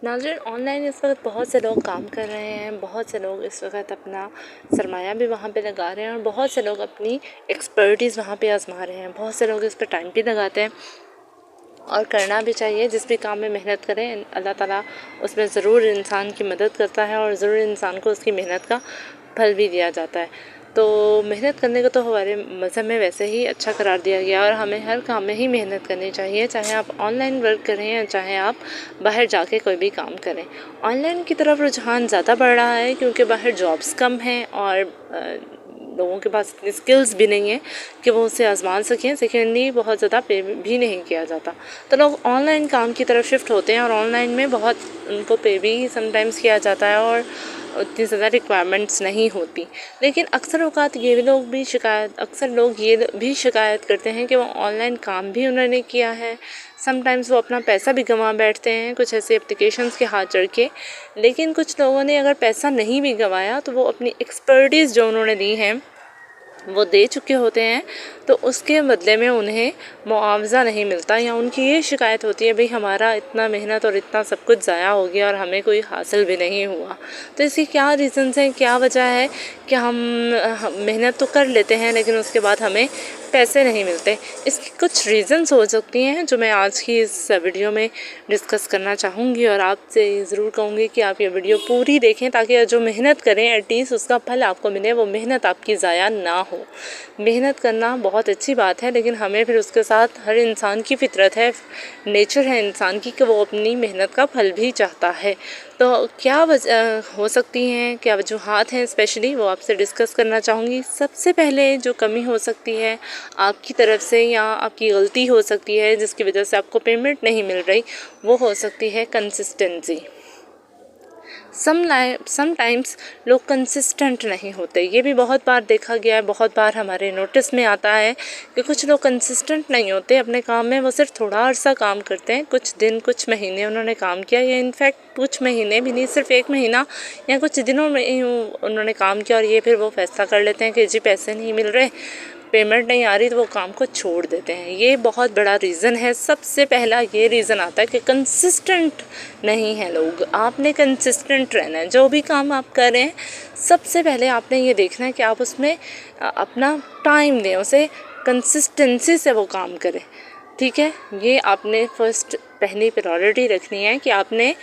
नाज़रीन, ऑनलाइन इस वक्त बहुत से लोग काम कर रहे हैं, बहुत से लोग इस वक्त अपना सरमाया भी वहाँ पे लगा रहे हैं और बहुत से लोग अपनी एक्सपर्टीज़ वहाँ पे आजमा रहे हैं। बहुत से लोग इस पर टाइम भी लगाते हैं और करना भी चाहिए। जिस भी काम में मेहनत करें, अल्लाह ताला उसमें ज़रूर इंसान की मदद करता है और ज़रूर इंसान को उसकी मेहनत का फल भी दिया जाता है। तो मेहनत करने को तो हमारे मज़हब में वैसे ही अच्छा करार दिया गया और हमें हर काम में ही मेहनत करनी चाहिए, चाहे आप ऑनलाइन वर्क करें या चाहे आप बाहर जाके कोई भी काम करें। ऑनलाइन की तरफ रुझान ज़्यादा बढ़ रहा है क्योंकि बाहर जॉब्स कम हैं और लोगों के पास इतनी स्किल्स भी नहीं है कि वो उसे आजमा सकें। सेकेंडली, बहुत ज़्यादा पे भी नहीं किया जाता, तो लोग ऑनलाइन काम की तरफ शिफ्ट होते हैं और ऑनलाइन में बहुत उनको पे भी समटाइम्स किया जाता है और उतनी ज़्यादा रिक्वायरमेंट्स नहीं होती। लेकिन अक्सर लोग ये भी शिकायत करते हैं कि वो ऑनलाइन काम भी उन्होंने किया है, समटाइम्स वो अपना पैसा भी गंवा बैठते हैं कुछ ऐसे एप्लीकेशंस के हाथ चढ़ के। लेकिन कुछ लोगों ने अगर पैसा नहीं भी गंवाया तो वो अपनी एक्सपर्टीज़ जो उन्होंने दी है वो दे चुके होते हैं, तो उसके बदले में उन्हें मुआवज़ा नहीं मिलता या उनकी ये शिकायत होती है, भाई हमारा इतना मेहनत और इतना सब कुछ ज़ाया हो गया और हमें कोई हासिल भी नहीं हुआ। तो इसकी क्या रीज़न्स हैं, क्या वजह है कि हम मेहनत तो कर लेते हैं लेकिन उसके बाद हमें पैसे नहीं मिलते। इसकी कुछ रीज़न्स हो सकती हैं जो मैं आज की इस वीडियो में डिस्कस करना चाहूँगी और आपसे ज़रूर कहूँगी कि आप ये वीडियो पूरी देखें ताकि जो मेहनत करें एटलीस्ट उसका फल आपको मिले, वो मेहनत आपकी ज़ाया ना हो। मेहनत करना बहुत अच्छी बात है, लेकिन हमें फिर उसके साथ हर इंसान की फितरत है, नेचर है इंसान की कि वो अपनी मेहनत का फल भी चाहता है। तो क्या वजह हो सकती हैं, क्या वजूहात हैं स्पेशली, वो आपसे डिस्कस करना चाहूँगी। सबसे पहले जो कमी हो सकती है आपकी तरफ से या आपकी गलती हो सकती है जिसकी वजह से आपको पेमेंट नहीं मिल रही, वो हो सकती है कंसिस्टेंसी। समटाइम्स लोग कंसिस्टेंट नहीं होते, ये भी बहुत बार देखा गया है, बहुत बार हमारे नोटिस में आता है कि कुछ लोग कंसिस्टेंट नहीं होते अपने काम में। वो सिर्फ थोड़ा अर्सा काम करते हैं, कुछ दिन कुछ महीने उन्होंने काम किया या इनफैक्ट कुछ महीने भी नहीं, सिर्फ 1 महीना या कुछ दिनों में ही उन्होंने काम किया और ये फिर वो फैसला कर लेते हैं कि जी पैसे नहीं मिल रहे, पेमेंट नहीं आ रही, तो वो काम को छोड़ देते हैं। ये बहुत बड़ा रीज़न है। सबसे पहला ये रीज़न आता है कि कंसिस्टेंट नहीं है लोग। आपने कंसिस्टेंट रहना है, जो भी काम आप कर रहे हैं सबसे पहले आपने ये देखना है कि आप उसमें अपना टाइम दें, उसे कंसिस्टेंसी से वो काम करें, ठीक है। ये आपने फर्स्ट पहली प्रायोरिटी रखनी है कि आपने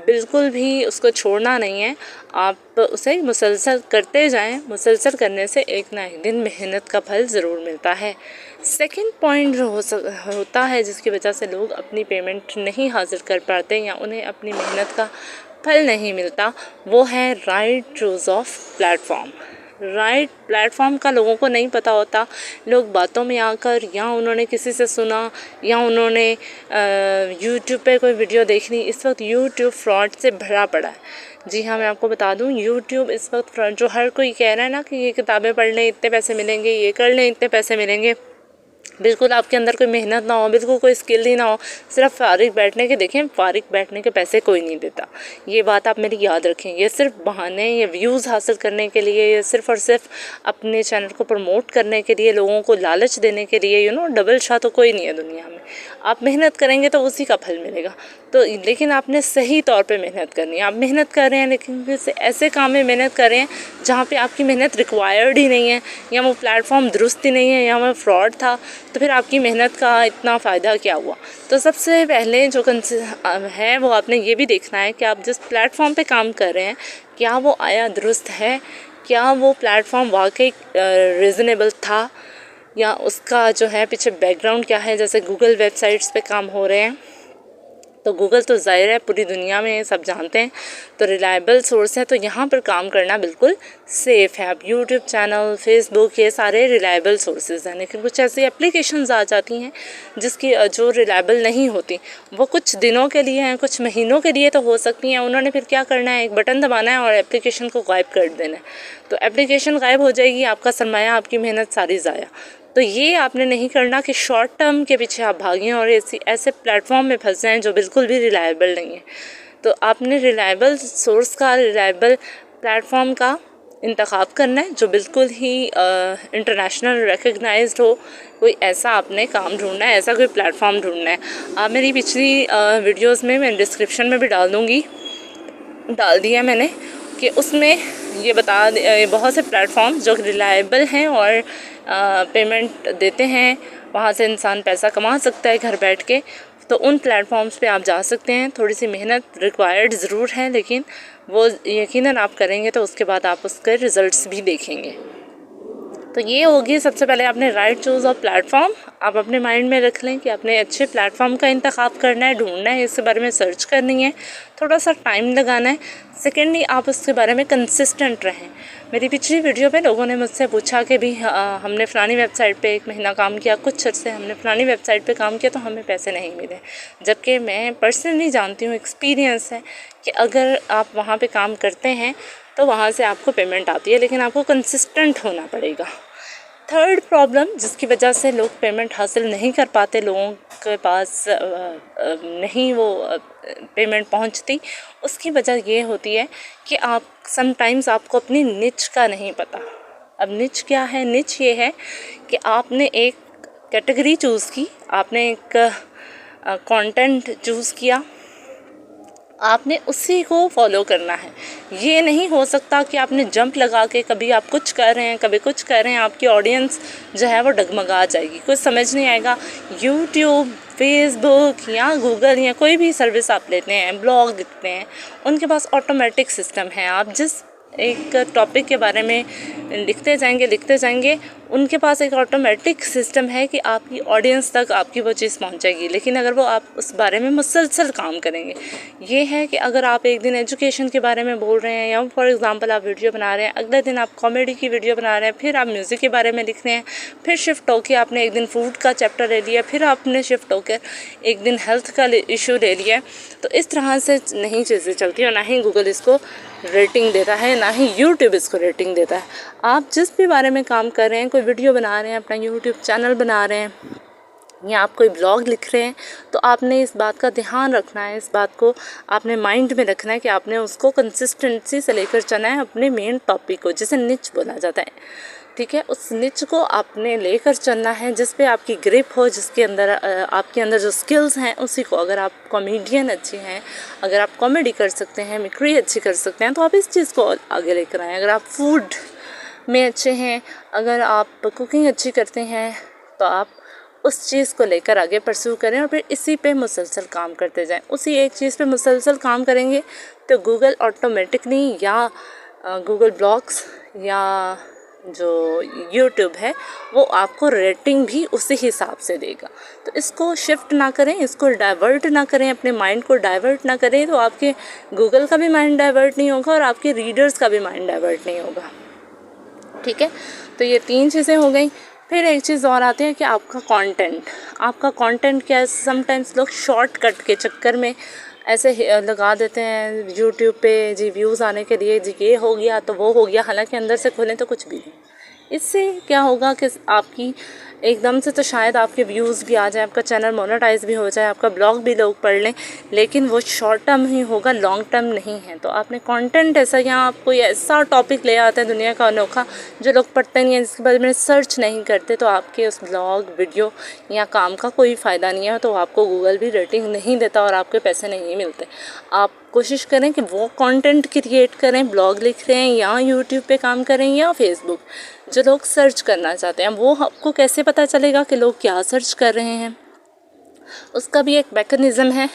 बिल्कुल भी उसको छोड़ना नहीं है, आप उसे मुसलसल करते जाएं। मुसलसल करने से एक ना एक दिन मेहनत का फल ज़रूर मिलता है। सेकंड पॉइंट होता है जिसकी वजह से लोग अपनी पेमेंट नहीं हासिल कर पाते या उन्हें अपनी मेहनत का फल नहीं मिलता, वो है right choose of platform. Right platform का लोगों को नहीं पता होता। लोग बातों में आकर या उन्होंने किसी से सुना या उन्होंने यूट्यूब पे कोई वीडियो देख ली। इस वक्त यूट्यूब फ्रॉड से भरा पड़ा है। जी हाँ, मैं आपको बता दूं, यूट्यूब इस वक्त फ्रॉड, जो हर कोई कह रहा है ना कि ये किताबें पढ़ लें इतने पैसे मिलेंगे, ये कर लें इतने पैसे मिलेंगे, बिल्कुल आपके अंदर कोई मेहनत ना हो, बिल्कुल कोई स्किल ही ना हो, सिर्फ फारिग बैठने के देखें, फारिग बैठने के पैसे कोई नहीं देता। ये बात आप मेरी याद रखें। ये सिर्फ बहाने, ये व्यूज़ हासिल करने के लिए, ये सिर्फ और सिर्फ अपने चैनल को प्रमोट करने के लिए, लोगों को लालच देने के लिए, डबल शाह तो कोई नहीं है दुनिया में। आप मेहनत करेंगे तो उसी का फल मिलेगा। तो लेकिन आपने सही तौर पे मेहनत करनी है। आप मेहनत कर रहे हैं लेकिन ऐसे काम में मेहनत कर रहे हैं जहाँ पे आपकी मेहनत रिक्वायर्ड ही नहीं है, या वो प्लेटफॉर्म दुरुस्त ही नहीं है, या वो फ्रॉड था, तो फिर आपकी मेहनत का इतना फ़ायदा क्या हुआ। तो सबसे पहले जो है वो आपने ये भी देखना है कि आप जिस प्लेटफॉर्म पे काम कर रहे हैं क्या वो आया दुरुस्त है, क्या वो प्लेटफॉर्म वाकई रीज़नेबल था, या उसका जो है पीछे बैकग्राउंड क्या है। जैसे गूगल वेबसाइट्स पे काम हो रहे हैं, तो गूगल तो ज़ाहिर है पूरी दुनिया में सब जानते हैं, तो रिलायबल सोर्स है, तो यहाँ पर काम करना बिल्कुल सेफ़ है। आप यूट्यूब चैनल, फेसबुक, ये सारे रिलायबल सोर्सेज हैं। लेकिन कुछ ऐसी एप्लीकेशंस आ जाती हैं जिसकी जो रिलायबल नहीं होती, वो कुछ दिनों के लिए हैं, कुछ महीनों के लिए तो हो सकती हैं। उन्होंने फिर क्या करना है, एक बटन दबाना है और एप्लीकेशन को गायब कर देना है, तो एप्लीकेशन गायब हो जाएगी, आपका सरमाया, आपकी मेहनत सारी ज़ाया। तो ये आपने नहीं करना कि शॉर्ट टर्म के पीछे आप भागें और ऐसे प्लेटफॉर्म में फंस जाएं जो बिल्कुल भी रिलायबल नहीं है। तो आपने रिलायबल सोर्स का, रिलायबल प्लेटफॉर्म का इंतखाब करना है जो बिल्कुल ही इंटरनेशनल रिकग्नाइज्ड हो। कोई ऐसा आपने काम ढूंढना है, ऐसा कोई प्लेटफॉर्म ढूंढना है। आप मेरी पिछली वीडियोस में मैं डिस्क्रिप्शन में भी डाल दूँगी, डाल दिया मैंने, कि उसमें ये बहुत से प्लेटफॉर्म जो रिलायबल हैं और पेमेंट देते हैं, वहाँ से इंसान पैसा कमा सकता है घर बैठ के। तो उन प्लेटफॉर्म्स पे आप जा सकते हैं। थोड़ी सी मेहनत रिक्वायर्ड ज़रूर है, लेकिन वो यकीनन आप करेंगे तो उसके बाद आप उसके रिज़ल्ट्स भी देखेंगे। तो ये होगी सबसे पहले आपने राइट चूज़ ऑफ प्लेटफॉर्म। आप अपने माइंड में रख लें कि आपने अच्छे प्लेटफॉर्म का इंतखाब करना है, ढूंढना है, इसके बारे में सर्च करनी है, थोड़ा सा टाइम लगाना है। सेकेंडली आप उसके बारे में कंसिस्टेंट रहें। मेरी पिछली वीडियो पे लोगों ने मुझसे पूछा कि भी हमने फ़लानी वेबसाइट पे 1 महीना काम किया, कुछ अर्से हमने फ़लानी वेबसाइट पे काम किया तो हमें पैसे नहीं मिले। जबकि मैं पर्सनली जानती हूँ, एक्सपीरियंस है कि अगर आप वहाँ पे काम करते हैं तो वहाँ से आपको पेमेंट आती है, लेकिन आपको कंसिस्टेंट होना पड़ेगा। थर्ड प्रॉब्लम जिसकी वजह से लोग पेमेंट हासिल नहीं कर पाते, लोगों के पास नहीं वो पेमेंट पहुंचती, उसकी वजह ये होती है कि आप समटाइम्स आपको अपनी निच का नहीं पता। अब निच क्या है? निच ये है कि आपने एक कैटेगरी चूज़ की, आपने एक कंटेंट चूज़ किया, आपने उसी को फॉलो करना है। ये नहीं हो सकता कि आपने जंप लगा के कभी आप कुछ कर रहे हैं, कभी कुछ कर रहे हैं, आपकी ऑडियंस जो है वो डगमगा जाएगी, कुछ समझ नहीं आएगा। यूट्यूब, फेसबुक या गूगल या कोई भी सर्विस आप लेते हैं, ब्लॉग लिखते हैं, उनके पास ऑटोमेटिक सिस्टम है। आप जिस एक टॉपिक के बारे में लिखते जाएंगे, उनके पास एक ऑटोमेटिक सिस्टम है कि आपकी ऑडियंस तक आपकी वो चीज़ पहुंचेगी। लेकिन अगर वो आप उस बारे में मुसलसल काम करेंगे, ये है कि अगर आप एक दिन एजुकेशन के बारे में बोल रहे हैं या फॉर एग्जांपल आप वीडियो बना रहे हैं, अगले दिन आप कॉमेडी की वीडियो बना रहे हैं, फिर आप म्यूज़िक के बारे में लिख रहे हैं, फिर शिफ्ट होकर आपने एक दिन फूड का चैप्टर ले लिया, फिर आपने शिफ्ट होकर एक दिन हेल्थ का इशू ले लिया, तो इस तरह से नहीं चीज़ें चलती और ना ही गूगल इसको रेटिंग देता है, ना ही यूट्यूब इसको रेटिंग देता है। आप जिस भी बारे में काम कर रहे हैं, कोई वीडियो बना रहे हैं, अपना यूट्यूब चैनल बना रहे हैं या आप कोई ब्लॉग लिख रहे हैं, तो आपने इस बात का ध्यान रखना है, इस बात को आपने माइंड में रखना है कि आपने उसको कंसिस्टेंसी से लेकर चलना है अपने मेन टॉपिक को, जिसे निच बोला जाता है। ठीक है, उस निच को आपने लेकर चलना है जिस पे आपकी ग्रिप हो, जिसके अंदर आपके अंदर जो स्किल्स हैं उसी को। अगर आप कॉमेडियन अच्छे हैं, अगर आप कॉमेडी कर सकते हैं, मिक्री अच्छी कर सकते हैं, तो आप इस चीज़ को आगे लेकर आएँ। अगर आप फूड में अच्छे हैं, अगर आप कुकिंग अच्छी करते हैं, तो आप उस चीज़ को लेकर आगे परस्यू करें और फिर इसी पे मुसलसल काम करते जाएं। उसी एक चीज़ पे मुसलसल काम करेंगे तो गूगल ऑटोमेटिकली या गूगल ब्लॉग्स या जो यूट्यूब है वो आपको रेटिंग भी उसी हिसाब से देगा। तो इसको शिफ्ट ना करें, इसको डाइवर्ट ना करें, अपने माइंड को डाइवर्ट ना करें, तो आपके गूगल का भी माइंड डाइवर्ट नहीं होगा और आपके रीडर्स का भी माइंड डाइवर्ट नहीं होगा। ठीक है, तो ये 3 चीज़ें हो गई। फिर एक चीज़ और आती है कि आपका कंटेंट क्या है। समटाइम्स लोग शॉर्टकट के चक्कर में ऐसे लगा देते हैं यूट्यूब पे जी व्यूज़ आने के लिए, जी ये हो गया तो वो हो गया, हालांकि अंदर से खोलें तो कुछ भी नहीं। इससे क्या होगा कि आपकी एकदम से तो शायद आपके व्यूज़ भी आ जाए, आपका चैनल मोनेटाइज भी हो जाए, आपका ब्लॉग भी लोग पढ़ लें, लेकिन वो शॉर्ट टर्म ही होगा, लॉन्ग टर्म नहीं है। तो आपने कंटेंट ऐसा, यहाँ आप कोई ऐसा टॉपिक ले आते हैं दुनिया का अनोखा जो लोग पढ़ते नहीं हैं, जिसके बारे में सर्च नहीं करते, तो आपके उस ब्लॉग, वीडियो या काम का कोई फ़ायदा नहीं है। तो आपको गूगल भी रेटिंग नहीं देता और आपके पैसे नहीं मिलते। आप कोशिश करें कि वो कंटेंट क्रिएट करें, ब्लॉग लिख रहे हैं या यूट्यूब पे काम करें या फेसबुक, जो लोग सर्च करना चाहते हैं। वो आपको कैसे पता चलेगा कि लोग क्या सर्च कर रहे हैं? उसका भी एक मैकेनिज़्म है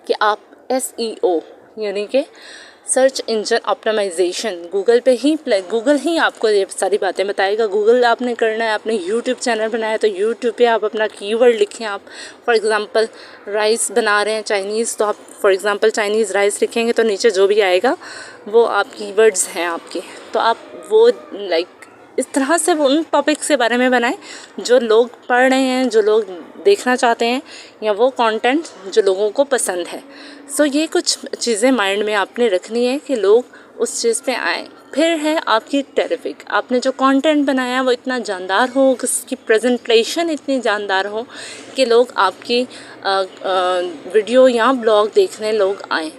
कि आप SEO यानी कि सर्च इंजन ऑप्टिमाइजेशन, गूगल ही आपको ये सारी बातें बताएगा। गूगल आपने करना है, आपने यूट्यूब चैनल बनाया तो यूट्यूब पे आप अपना कीवर्ड लिखें। आप फॉर एग्ज़ाम्पल राइस बना रहे हैं चाइनीज़, तो आप फॉर एग्ज़ाम्पल चाइनीज़ राइस लिखेंगे तो नीचे जो भी आएगा वो आप कीवर्ड्स हैं आपके। तो आप वो इस तरह से वो उन टॉपिक्स के बारे में बनाएं जो लोग पढ़ रहे हैं, जो लोग देखना चाहते हैं, या वो कंटेंट जो लोगों को पसंद है। सो ये कुछ चीज़ें माइंड में आपने रखनी है कि लोग उस चीज़ पे आएँ। फिर है आपकी टेरिफिक, आपने जो कंटेंट बनाया वो इतना जानदार हो, उसकी प्रेजेंटेशन इतनी जानदार हो कि लोग आपकी वीडियो या ब्लॉग देखने लोग आएँ,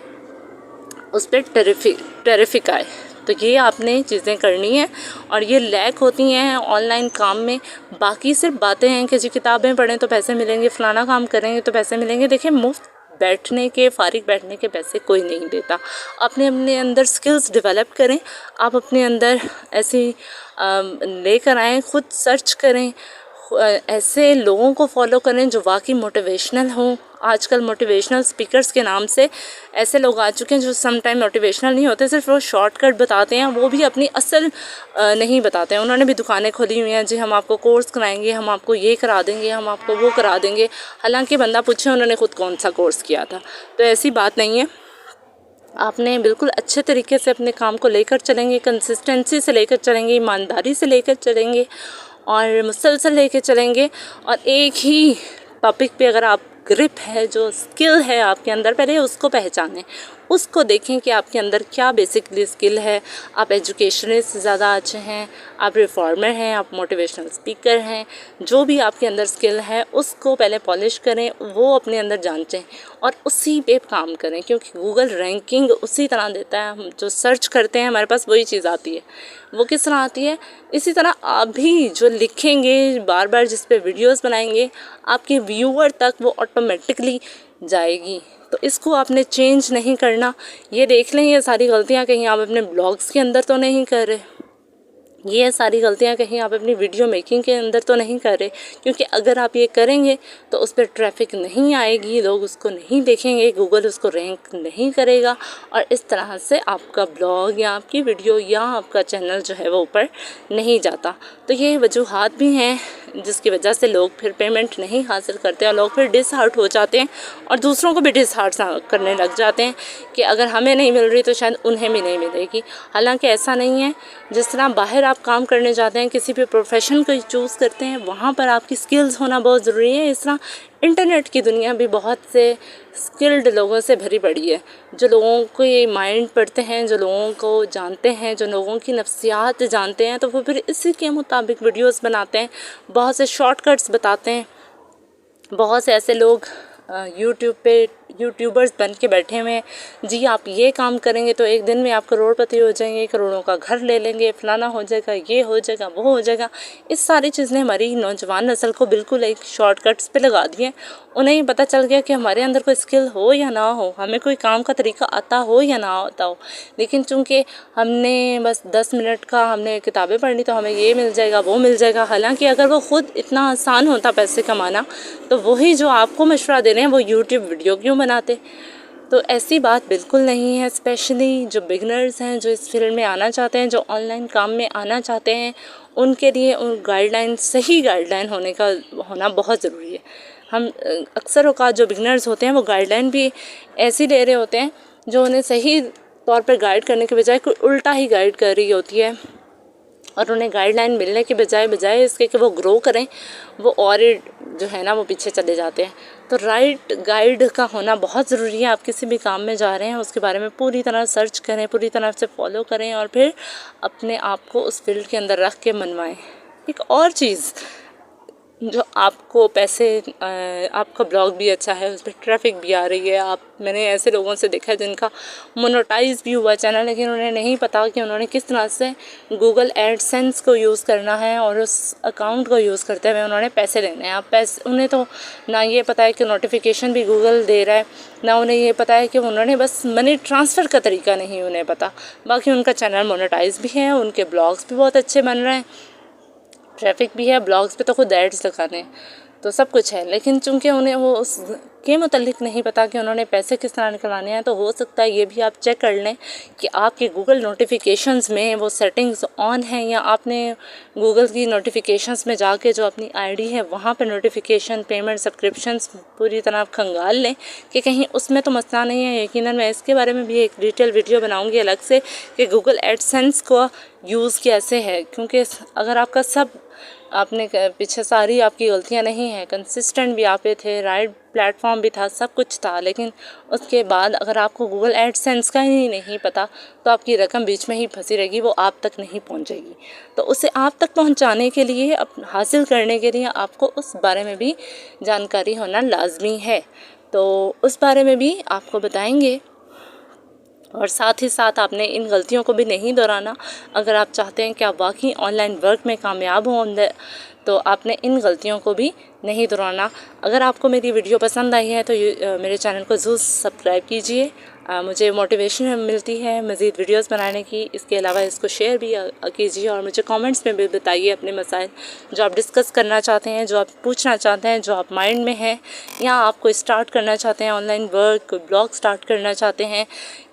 उस पर टेरिफिक आए। तो ये आपने चीज़ें करनी है और ये लैक होती हैं ऑनलाइन काम में। बाकी सिर्फ बातें हैं कि जी किताबें पढ़ें तो पैसे मिलेंगे, फ़लाना काम करेंगे तो पैसे मिलेंगे। देखिए मुफ्त बैठने के, फारिग बैठने के पैसे कोई नहीं देता। अपने अपने अंदर स्किल्स डेवलप करें, आप अपने अंदर ऐसी लेकर आएँ, खुद सर्च करें, ऐसे लोगों को फॉलो करें जो वाकई मोटिवेशनल हों। आजकल मोटिवेशनल स्पीकर्स के नाम से ऐसे लोग आ चुके हैं जो सम टाइम मोटिवेशनल नहीं होते, सिर्फ वो शॉर्टकट बताते हैं, वो भी अपनी असल नहीं बताते हैं। उन्होंने भी दुकानें खोली हुई हैं, जी हम आपको कोर्स कराएंगे, हम आपको ये करा देंगे, हम आपको वो करा देंगे। हालांकि बंदा पूछे उन्होंने खुद कौन सा कोर्स किया था। तो ऐसी बात नहीं है। आपने बिल्कुल अच्छे तरीके से अपने काम को लेकर चलेंगे, कंसिस्टेंसी से लेकर चलेंगे, ईमानदारी से लेकर चलेंगे और मुसलसल लेके चलेंगे। और एक ही टॉपिक पे अगर आप ग्रिप है, जो स्किल है आपके अंदर, पहले उसको पहचानें, उसको देखें कि आपके अंदर क्या बेसिकली स्किल है। आप एजुकेशनिस्ट से ज़्यादा अच्छे हैं, आप रिफॉर्मर हैं, आप मोटिवेशनल स्पीकर हैं, जो भी आपके अंदर स्किल है उसको पहले पॉलिश करें, वो अपने अंदर जांचें और उसी पे काम करें। क्योंकि गूगल रैंकिंग उसी तरह देता है, हम जो सर्च करते हैं हमारे पास वही चीज़ आती है। वो किस तरह आती है? इसी तरह आप भी जो लिखेंगे, बार बार जिस पे वीडियोस बनाएंगे, आपके व्यूअर तक वो ऑटोमेटिकली जाएगी। तो इसको आपने चेंज नहीं करना। ये देख लें, ये सारी गलतियाँ कहीं आप अपने ब्लॉग्स के अंदर तो नहीं कर रहे, ये सारी गलतियाँ कहीं आप अपनी वीडियो मेकिंग के अंदर तो नहीं कर रहे। क्योंकि अगर आप ये करेंगे तो उस पर ट्रैफिक नहीं आएगी, लोग उसको नहीं देखेंगे, गूगल उसको रैंक नहीं करेगा और इस तरह से आपका ब्लॉग या आपकी वीडियो या आपका चैनल जो है वो ऊपर नहीं जाता। तो ये वजूहात भी हैं जिसकी वजह से लोग फिर पेमेंट नहीं हासिल करते और लोग फिर डिसहार्ट हो जाते हैं और दूसरों को भी डिसहार्ट करने लग जाते हैं कि अगर हमें नहीं मिल रही तो शायद उन्हें भी नहीं मिलेगी। हालांकि ऐसा नहीं है। जिस तरह बाहर आप काम करने जाते हैं, किसी भी प्रोफेशन को चूज़ करते हैं, वहाँ पर आपकी स्किल्स होना बहुत ज़रूरी है। इस तरह इंटरनेट की दुनिया भी बहुत से स्किल्ड लोगों से भरी पड़ी है, जो लोगों को ये माइंड पढ़ते हैं, जो लोगों को जानते हैं, जो लोगों की नफ्सियात जानते हैं, तो वो फिर इसी के मुताबिक वीडियोस बनाते हैं, बहुत से शॉर्टकट्स बताते हैं। बहुत से ऐसे लोग यूट्यूब पे यूट्यूबर्स बन के बैठे हुए हैं, जी आप ये काम करेंगे तो एक दिन में आप करोड़पति हो जाएंगे, करोड़ों का घर ले लेंगे, फलाना हो जाएगा, ये हो जाएगा, वो हो जाएगा। इस सारी चीज़ ने हमारी नौजवान नस्ल को बिल्कुल एक शॉर्टकट्स पे लगा दिए। उन्हें ये पता चल गया कि हमारे अंदर कोई स्किल हो या ना हो, हमें कोई काम का तरीका आता हो या ना आता हो, लेकिन चूँकि हमने बस 10 मिनट का हमने किताबें पढ़नी तो हमें ये मिल जाएगा, वो मिल जाएगा। हालांकि अगर वो ख़ुद इतना आसान होता पैसे कमाना, तो वही जो आपको मशवरा दे रहे हैं वो यूट्यूब वीडियो क्यों बनाते। तो ऐसी बात बिल्कुल नहीं है। स्पेशली जो बिगनर्स हैं, जो इस फील्ड में आना चाहते हैं, जो ऑनलाइन काम में आना चाहते हैं, उनके लिए उन गाइडलाइन, सही गाइडलाइन होना बहुत ज़रूरी है। हम अक्सर औक़ात जो बिगनर्स होते हैं वो गाइडलाइन भी ऐसी ले रहे होते हैं जो उन्हें सही तौर पर गाइड करने के बजाय कोई उल्टा ही गाइड कर रही होती है और उन्हें गाइडलाइन मिलने के बजाय इसके कि वो ग्रो करें, वो और जो है ना वो पीछे चले जाते हैं। तो राइट गाइड का होना बहुत ज़रूरी है। आप किसी भी काम में जा रहे हैं उसके बारे में पूरी तरह सर्च करें, पूरी तरह से फॉलो करें और फिर अपने आप को उस फील्ड के अंदर रख के मनवाएं। एक और चीज़ जो आपको पैसे, आपका ब्लॉग भी अच्छा है, उस पर ट्रैफिक भी आ रही है। मैंने ऐसे लोगों से देखा है जिनका मोनेटाइज भी हुआ चैनल, लेकिन उन्हें नहीं पता कि उन्होंने किस तरह से गूगल एडसेंस को यूज़ करना है और उस अकाउंट को यूज़ करते हुए उन्होंने पैसे लेने हैं। उन्हें तो ना ये पता है कि नोटिफिकेशन भी गूगल दे रहा है, ना उन्हें ये पता है कि उन्होंने बस मनी ट्रांसफ़र का तरीका नहीं उन्हें पता। बाकी उनका चैनल मोनेटाइज भी है, उनके ब्लॉग्स भी बहुत अच्छे बन रहे हैं, ट्रैफिक भी है, ब्लॉग्स पे तो खुद एड्स लगाने हैं, तो सब कुछ है। लेकिन चूंकि उन्हें वो उसके मुतालिक नहीं पता कि उन्होंने पैसे किस तरह निकलाने हैं, तो हो सकता है ये भी आप चेक कर लें कि आपके गूगल नोटिफिकेशंस में वो सेटिंग्स ऑन है या आपने गूगल की नोटिफिकेशंस में जाके जो अपनी आईडी है वहाँ पे नोटिफिकेशन, पेमेंट, सब्सक्रिप्शंस पूरी तरह आप खंगाल लें कि कहीं उसमें तो मसला नहीं है। यकीनन मैं इसके बारे में भी एक डिटेल वीडियो बनाऊँगी अलग से कि गूगल एडसेंस को यूज़ कैसे है। क्योंकि अगर आपका सब आपने पीछे सारी आपकी गलतियां नहीं हैं, कंसिस्टेंट भी आप पे थे, राइट प्लेटफॉर्म भी था, सब कुछ था, लेकिन उसके बाद अगर आपको गूगल एडसेंस का ही नहीं पता तो आपकी रकम बीच में ही फंसी रहेगी, वो आप तक नहीं पहुंचेगी। तो उसे आप तक पहुंचाने के लिए, हासिल करने के लिए आपको उस बारे में भी जानकारी होना लाजमी है। तो उस बारे में भी आपको बताएंगे और साथ ही साथ आपने इन गलतियों को भी नहीं दोहराना। अगर आप चाहते हैं कि आप वाकई ऑनलाइन वर्क में कामयाब हों तो आपने इन गलतियों को भी नहीं दोहराना। अगर आपको मेरी वीडियो पसंद आई है तो मेरे चैनल को ज़रूर सब्सक्राइब कीजिए। मुझे मोटिवेशन मिलती है मज़ीद वीडियोस बनाने की। इसके अलावा इसको शेयर भी कीजिए और मुझे कमेंट्स में भी बताइए अपने मसाइल जो आप डिस्कस करना चाहते हैं, जो आप पूछना चाहते हैं, जो आप माइंड में है, या आप कोई स्टार्ट करना चाहते हैं ऑनलाइन वर्क, कोई ब्लॉग स्टार्ट करना चाहते हैं,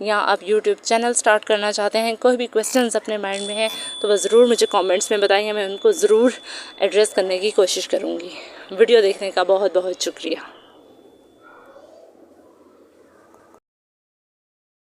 या आप यूट्यूब चैनल स्टार्ट करना चाहते हैं। कोई भी क्वेश्चंस अपने माइंड में है तो वह ज़रूर मुझे कमेंट्स में बताइए, मैं उनको ज़रूर एड्रेस करने की कोशिश करूँगी। वीडियो देखने का बहुत बहुत शुक्रिया।